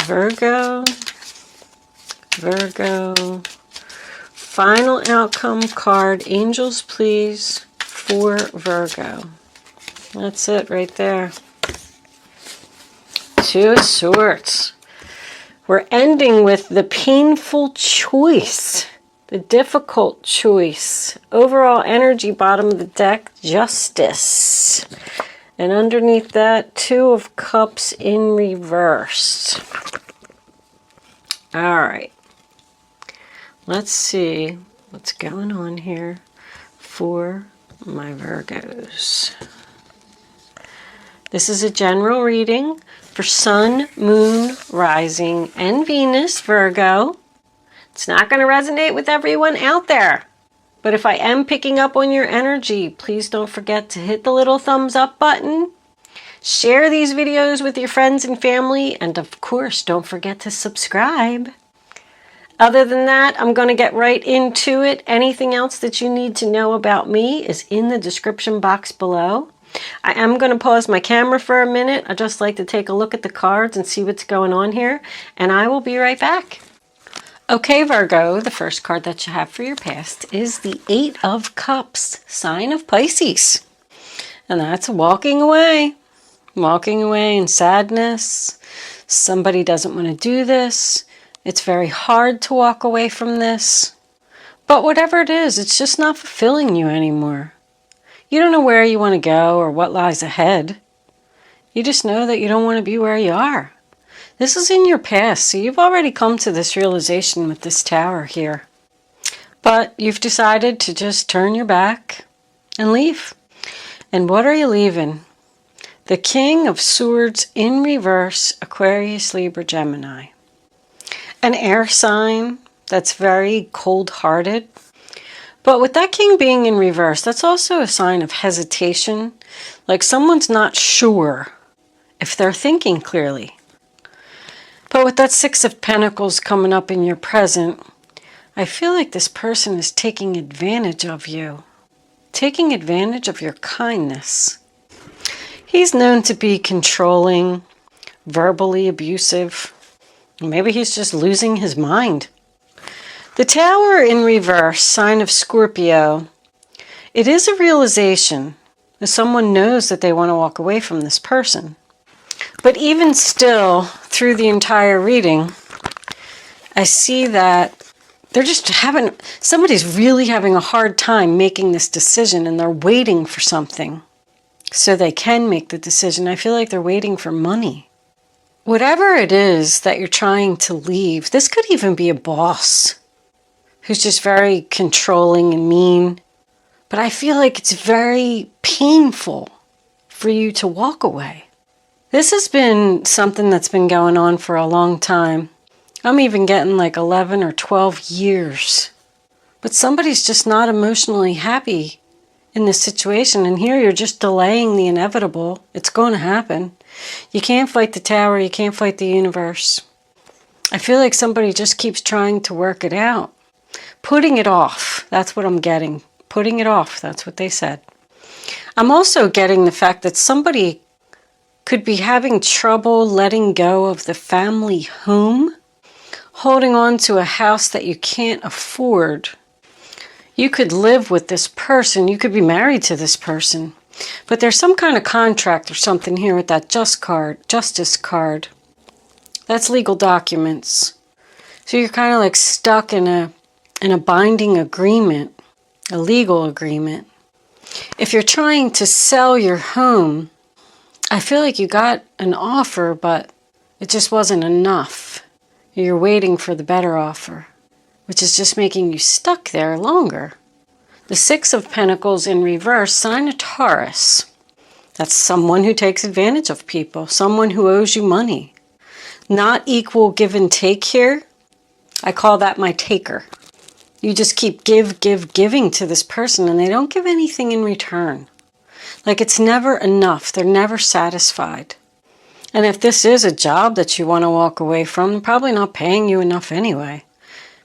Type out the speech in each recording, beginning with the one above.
Virgo, Virgo. Final outcome card, angels please, for Virgo. That's it right there. Two of Swords. We're ending with the painful choice, the difficult choice. Overall energy, bottom of the deck, Justice. And underneath that, Two of Cups in reverse. All right. Let's see what's going on here for my Virgos. This is a general reading for Sun, Moon, Rising, and Venus, Virgo. It's not going to resonate with everyone out there. But if I am picking up on your energy, please don't forget to hit the little thumbs up button. Share these videos with your friends and family. And of course, don't forget to subscribe. Other than that, I'm going to get right into it. Anything else that you need to know about me is in the description box below. I am going to pause my camera for a minute. I just like to take a look at the cards and see what's going on here. And I will be right back. Okay, Virgo, the first card that you have for your past is the Eight of Cups, sign of Pisces. And that's walking away in sadness. Somebody doesn't want to do this. It's very hard to walk away from this. But whatever it is, it's just not fulfilling you anymore. You don't know where you want to go or what lies ahead. You just know that you don't want to be where you are. This is in your past, so you've already come to this realization with this Tower here. But you've decided to just turn your back and leave. And what are you leaving? The King of Swords in reverse, Aquarius, Libra, Gemini. An air sign that's very cold-hearted. But with that King being in reverse, that's also a sign of hesitation. Like someone's not sure if they're thinking clearly. But with that Six of Pentacles coming up in your present, I feel like this person is taking advantage of you. Taking advantage of your kindness. He's known to be controlling, verbally abusive. Maybe he's just losing his mind. The Tower in reverse, sign of Scorpio. It is a realization that someone knows that they want to walk away from this person. But even still, through the entire reading, I see that they're just somebody's really having a hard time making this decision, and they're waiting for something so they can make the decision. I feel like they're waiting for money. Whatever it is that you're trying to leave, this could even be a boss who's just very controlling and mean. But I feel like it's very painful for you to walk away. This has been something that's been going on for a long time. I'm even getting like 11 or 12 years. But somebody's just not emotionally happy in this situation. And here you're just delaying the inevitable. It's going to happen. You can't fight the Tower. You can't fight the universe. I feel like somebody just keeps trying to work it out. Putting it off. That's what I'm getting. Putting it off. That's what they said. I'm also getting the fact that somebody could be having trouble letting go of the family home. Holding on to a house that you can't afford. You could live with this person. You could be married to this person. But there's some kind of contract or something here with that Justice card. That's legal documents. So you're kind of like stuck in a binding agreement, a legal agreement. If you're trying to sell your home, I feel like you got an offer, but it just wasn't enough. You're waiting for the better offer, which is just making you stuck there longer. The Six of Pentacles in reverse, sign of Taurus. That's someone who takes advantage of people, someone who owes you money. Not equal give and take here. I call that my taker. You just keep giving to this person, and they don't give anything in return. Like it's never enough. They're never satisfied. And if this is a job that you want to walk away from, they're probably not paying you enough anyway.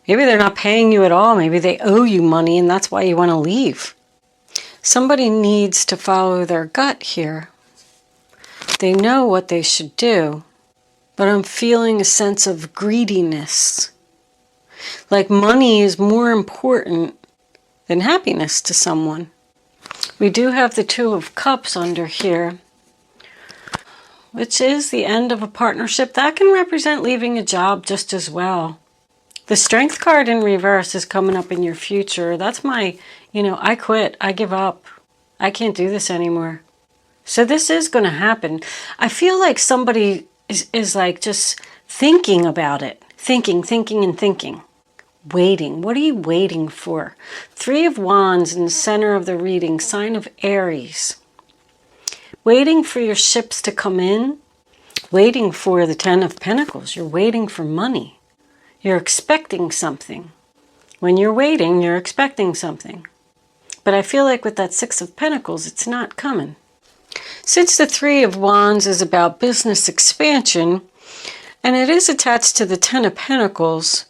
Maybe they're not paying you at all. Maybe they owe you money and that's why you want to leave. Somebody needs to follow their gut here. They know what they should do, but I'm feeling a sense of greediness. Like money is more important than happiness to someone. We do have the Two of Cups under here, which is the end of a partnership. That can represent leaving a job just as well. The Strength card in reverse is coming up in your future. That's my, I quit. I give up. I can't do this anymore. So this is going to happen. I feel like somebody is like just thinking about it. Thinking. Waiting. What are you waiting for? Three of Wands in the center of the reading. Sign of Aries. Waiting for your ships to come in. Waiting for the Ten of Pentacles. You're waiting for money. You're expecting something. When you're waiting, you're expecting something. But I feel like with that Six of Pentacles, it's not coming. Since the Three of Wands is about business expansion, and it is attached to the Ten of Pentacles,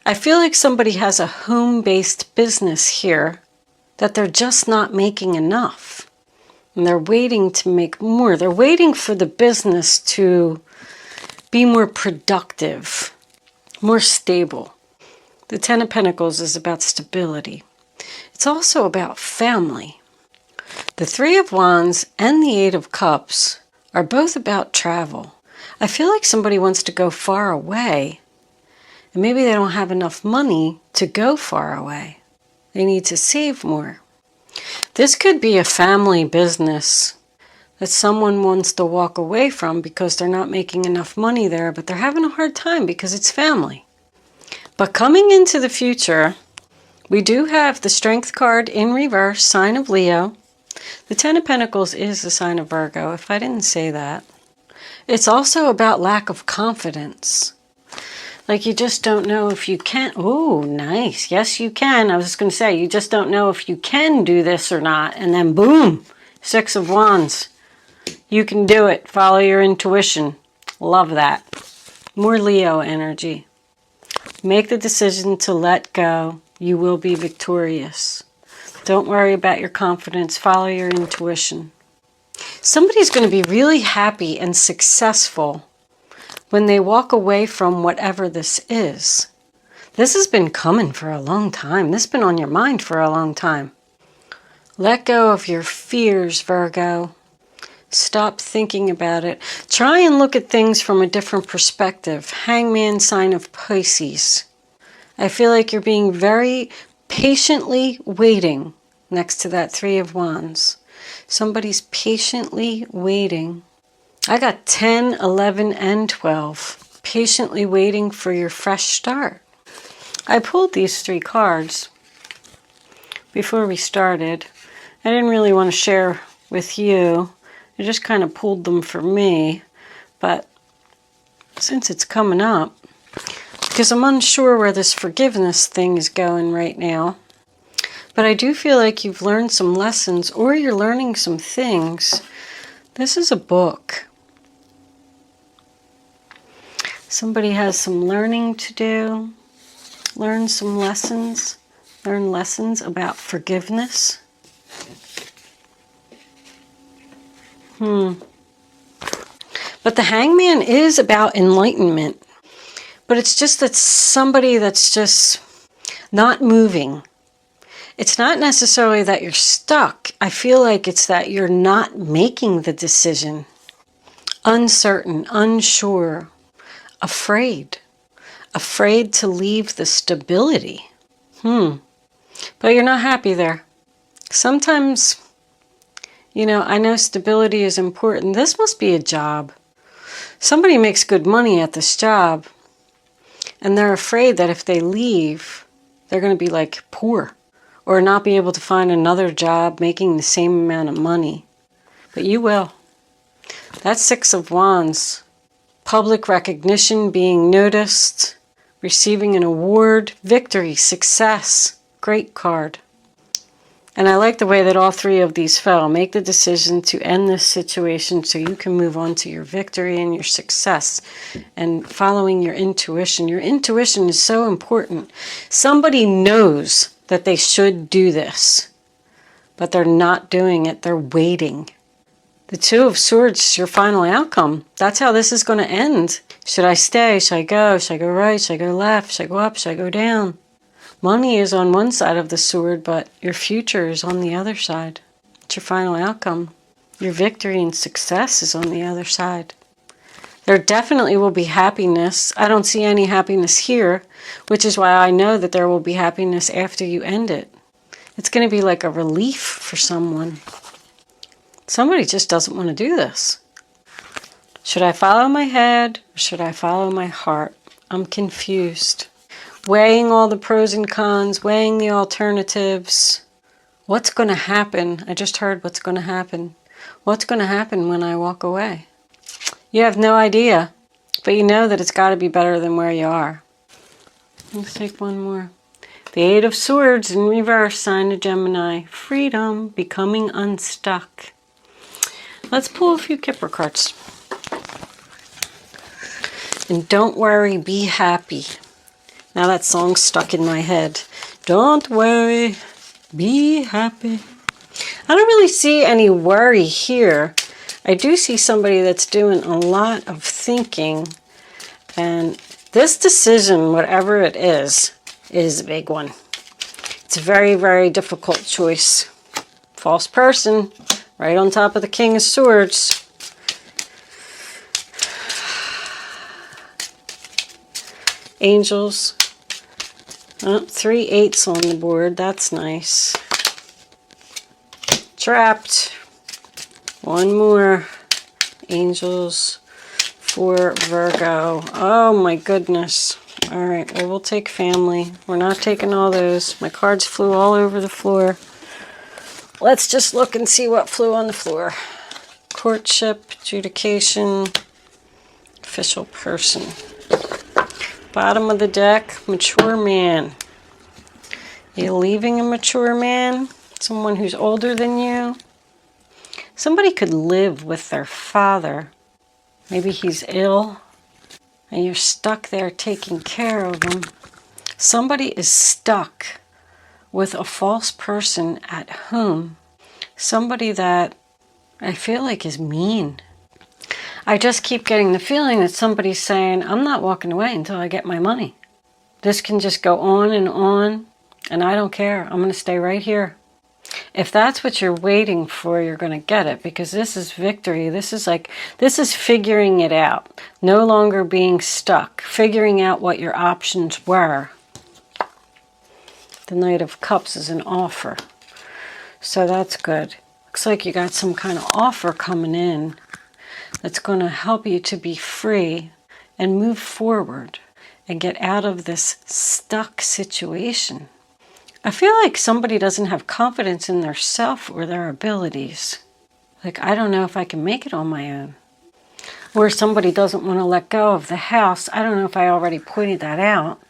I feel like somebody has a home-based business here that they're just not making enough. And they're waiting to make more. They're waiting for the business to be more productive, more stable. The Ten of Pentacles is about stability. It's also about family. The Three of Wands and the Eight of Cups are both about travel. I feel like somebody wants to go far away, and maybe they don't have enough money to go far away. They need to save more. This could be a family business that someone wants to walk away from because they're not making enough money there, but they're having a hard time because it's family. But coming into the future, we do have the Strength card in reverse, sign of Leo. The Ten of Pentacles is the sign of Virgo, if I didn't say that. It's also about lack of confidence. Like you just don't know if you can. Oh, nice. Yes, you can. I was just going to say, you just don't know if you can do this or not. And then boom, Six of Wands. You can do it. Follow your intuition. Love that. More Leo energy. Make the decision to let go. You will be victorious. Don't worry about your confidence. Follow your intuition. Somebody's going to be really happy and successful when they walk away from whatever this is. This has been coming for a long time. This has been on your mind for a long time. Let go of your fears, Virgo. Stop thinking about it. Try and look at things from a different perspective. Hangman, sign of Pisces. I feel like you're being very patiently waiting next to that Three of Wands. Somebody's patiently waiting. I got 10, 11, and 12. Patiently waiting for your fresh start. I pulled these three cards before we started. I didn't really want to share with you. I just kind of pulled them for me. But since it's coming up, because I'm unsure where this forgiveness thing is going right now, but I do feel like you've learned some lessons or you're learning some things. This is a book. Somebody has some learning to do. Learn some lessons. Learn lessons about forgiveness. But the Hangman is about enlightenment. But it's just that somebody that's just not moving. It's not necessarily that you're stuck. I feel like it's that you're not making the decision. Uncertain, unsure, afraid. Afraid to leave the stability. But you're not happy there. Sometimes, I know stability is important. This must be a job. Somebody makes good money at this job. And they're afraid that if they leave, they're going to be like poor. Or not be able to find another job making the same amount of money. But you will. That's Six of Wands. Public recognition, being noticed, receiving an award, victory, success. Great card. And I like the way that all three of these fell. Make the decision to end this situation so you can move on to your victory and your success and following your intuition. Your intuition is so important. Somebody knows that they should do this, but they're not doing it. They're waiting. The Two of Swords is your final outcome. That's how this is going to end. Should I stay? Should I go? Should I go right? Should I go left? Should I go up? Should I go down? Money is on one side of the sword, but your future is on the other side. It's your final outcome. Your victory and success is on the other side. There definitely will be happiness. I don't see any happiness here, which is why I know that there will be happiness after you end it. It's going to be like a relief for someone. Somebody just doesn't want to do this. Should I follow my head or should I follow my heart? I'm confused. Weighing all the pros and cons, weighing the alternatives. What's going to happen? I just heard what's going to happen. What's going to happen when I walk away? You have no idea, but you know that it's got to be better than where you are. Let's take one more. The Eight of Swords in reverse, sign of Gemini. Freedom, becoming unstuck. Let's pull a few Kipper cards. And don't worry, be happy. Now that song's stuck in my head. Don't worry, be happy. I don't really see any worry here. I do see somebody that's doing a lot of thinking. And this decision, whatever it is a big one. It's a very, very difficult choice. False person, right on top of the King of Swords. Angels. Oh, 3 8s on the board. That's nice. Trapped. One more. Angels for Virgo. Oh my goodness. All right, well, we'll take family. We're not taking all those. My cards flew all over the floor. Let's just look and see what flew on the floor. Courtship, adjudication, official person. Bottom of the deck, mature man. You're leaving a mature man? Someone who's older than you? Somebody could live with their father. Maybe he's ill and you're stuck there taking care of him. Somebody is stuck with a false person at home. Somebody that I feel like is mean. I just keep getting the feeling that somebody's saying, I'm not walking away until I get my money. This can just go on, and I don't care. I'm going to stay right here. If that's what you're waiting for, you're going to get it, because this is victory. This is figuring it out. No longer being stuck. Figuring out what your options were. The Knight of Cups is an offer. So that's good. Looks like you got some kind of offer coming in that's going to help you to be free and move forward and get out of this stuck situation. I feel like somebody doesn't have confidence in their self or their abilities. Like, I don't know if I can make it on my own. Or somebody doesn't want to let go of the house. I don't know if I already pointed that out.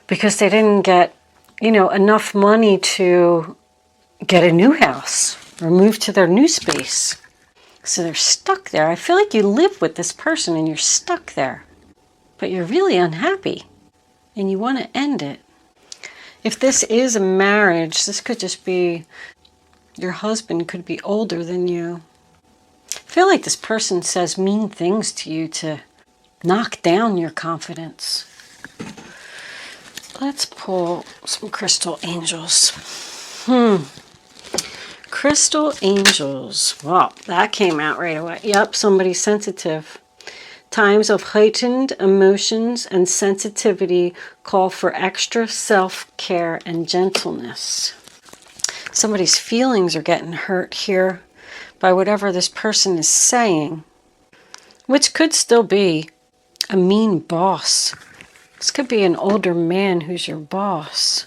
Because they didn't get, enough money to get a new house or move to their new space. So they're stuck there. I feel like you live with this person and you're stuck there. But you're really unhappy. And you want to end it. If this is a marriage, this could just be your husband could be older than you. I feel like this person says mean things to you to knock down your confidence. Let's pull some crystal angels. Crystal angels. Wow, that came out right away. Yep, somebody's sensitive. Times of heightened emotions and sensitivity call for extra self-care and gentleness. Somebody's feelings are getting hurt here by whatever this person is saying, which could still be a mean boss. This could be an older man who's your boss.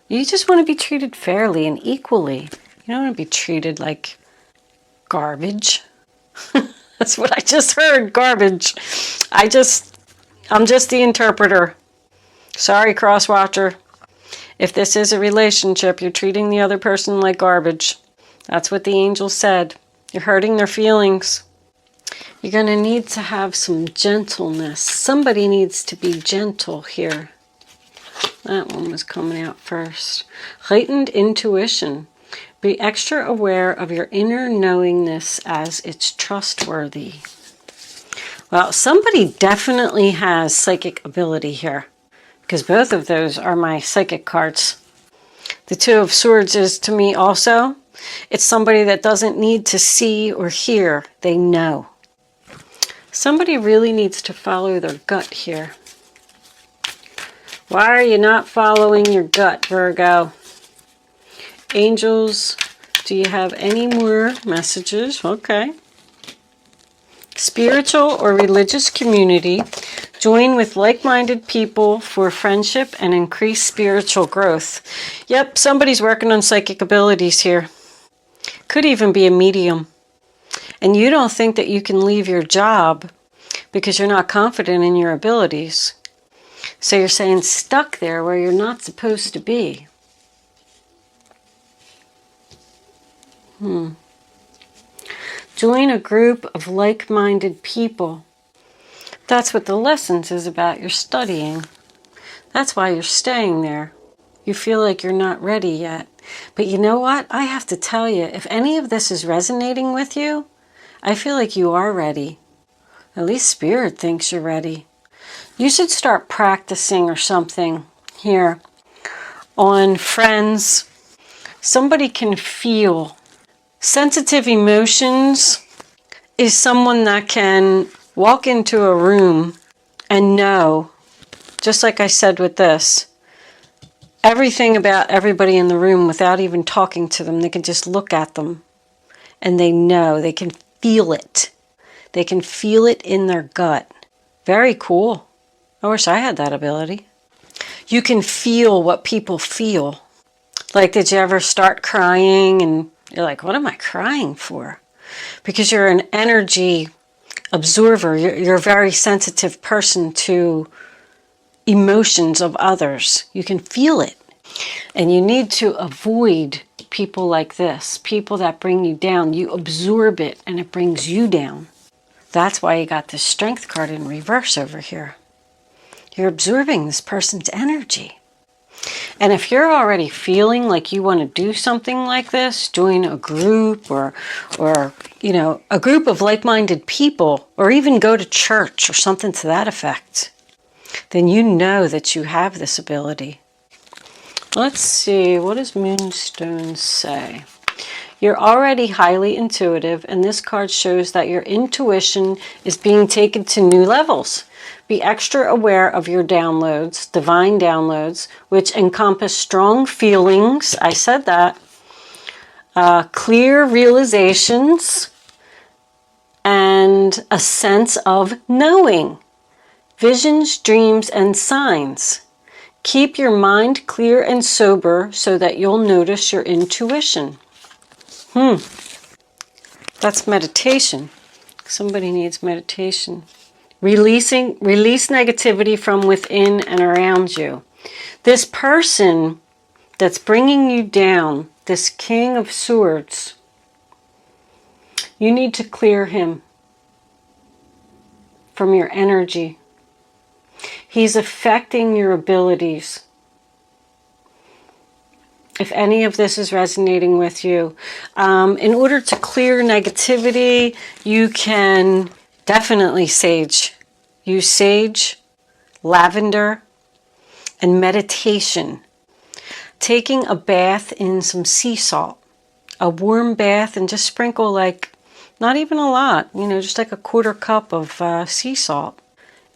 You just want to be treated fairly and equally. You don't want to be treated like garbage. That's what I just heard, garbage. I'm just the interpreter. Sorry, cross-watcher. If this is a relationship, you're treating the other person like garbage. That's what the angel said. You're hurting their feelings. You're going to need to have some gentleness. Somebody needs to be gentle here. That one was coming out first. Heightened intuition. Be extra aware of your inner knowingness as it's trustworthy. Well, somebody definitely has psychic ability here, because both of those are my psychic cards. The Two of Swords is to me also. It's somebody that doesn't need to see or hear. They know. Somebody really needs to follow their gut here. Why are you not following your gut, Virgo? Angels, do you have any more messages? Okay. Spiritual or religious community. Join with like-minded people for friendship and increase spiritual growth. Yep, somebody's working on psychic abilities here. Could even be a medium. And you don't think that you can leave your job because you're not confident in your abilities. So you're saying stuck there where you're not supposed to be. Join a group of like-minded people. That's what the lessons is about. You're studying. That's why you're staying there. You feel like you're not ready yet. But you know what? I have to tell you, if any of this is resonating with you, I feel like you are ready. At least Spirit thinks you're ready. You should start practicing or something here on friends. Somebody can feel. Sensitive emotions is someone that can walk into a room and know, just like I said with this, everything about everybody in the room without even talking to them. They can just look at them and they know. They can feel it. They can feel it in their gut. Very cool. I wish I had that ability. You can feel what people feel. Like, did you ever start crying and you're like, what am I crying for? Because you're an energy absorber. You're a very sensitive person to emotions of others. You can feel it. And you need to avoid people like this, people that bring you down. You absorb it and it brings you down. That's why you got this Strength card in reverse over here. You're absorbing this person's energy. And if you're already feeling like you want to do something like this, join a group or you know, a group of like-minded people, or even go to church or something to that effect, then you know that you have this ability. Let's see, what does Moonstone say? You're already highly intuitive, and this card shows that your intuition is being taken to new levels. Be extra aware of your downloads, divine downloads, which encompass strong feelings, I said that, clear realizations, and a sense of knowing. Visions, dreams, and signs. Keep your mind clear and sober so that you'll notice your intuition. That's meditation. Somebody needs meditation. Release negativity from within and around you. This person that's bringing you down, this King of Swords, you need to clear him from your energy. He's affecting your abilities. If any of this is resonating with you, in order to clear negativity, you can definitely sage. Use sage, lavender, and meditation. Taking a bath in some sea salt. A warm bath, and just sprinkle, like, not even a lot, you know, just like a 1/4 cup of sea salt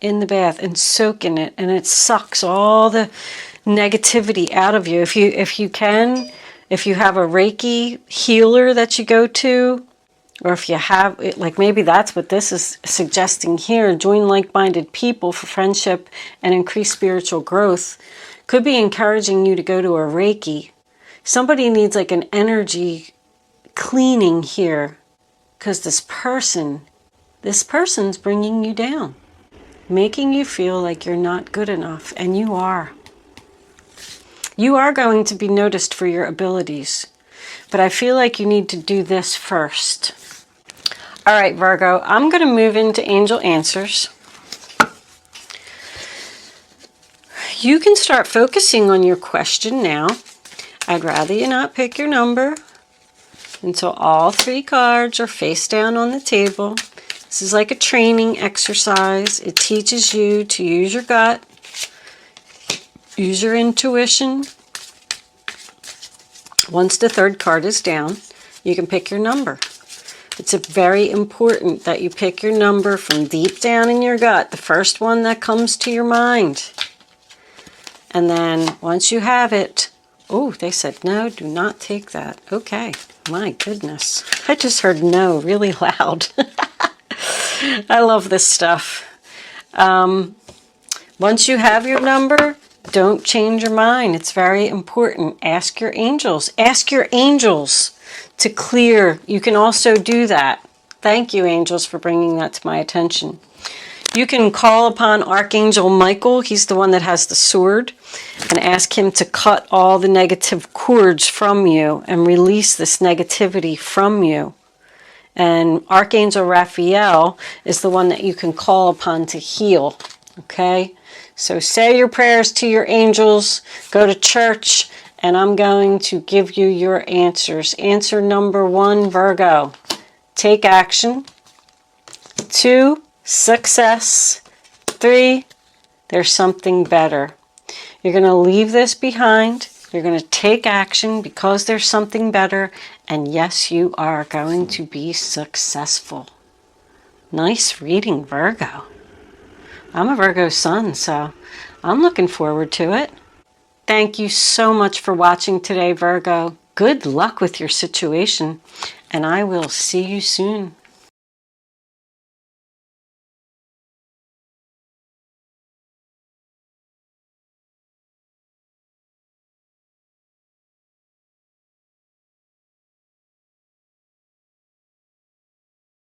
in the bath and soak in it, and it sucks all the negativity out of you. If you have a Reiki healer that you go to, or if you have, like, maybe that's what this is suggesting here, join like-minded people for friendship and increase spiritual growth, could be encouraging you to go to a Reiki. Somebody needs like an energy cleaning here, because this person's bringing you down, making you feel like you're not good enough, and you are. You are going to be noticed for your abilities, but I feel like you need to do this first. All right, Virgo, I'm going to move into angel answers. You can start focusing on your question now. I'd rather you not pick your number until all 3 cards are face down on the table. This is like a training exercise. It teaches you to use your gut, use your intuition. Once the 3rd card is down, you can pick your number. It's very important that you pick your number from deep down in your gut, the first one that comes to your mind. And then once you have it, oh, they said no, do not take that. Okay, my goodness. I just heard no really loud. I love this stuff. Once you have your number, don't change your mind. It's very important. Ask your angels. Ask your angels to clear. You can also do that. Thank you, angels, for bringing that to my attention. You can call upon Archangel Michael. He's the one that has the sword, and ask him to cut all the negative cords from you and release this negativity from you. And Archangel Raphael is the one that you can call upon to heal. Okay? So say your prayers to your angels, go to church, and I'm going to give you your answers. Answer number 1, Virgo. Take action. 2, success. 3, there's something better. You're going to leave this behind. You're going to take action because there's something better. And yes, you are going to be successful. Nice reading, Virgo. I'm a Virgo sun, so I'm looking forward to it. Thank you so much for watching today, Virgo. Good luck with your situation, and I will see you soon.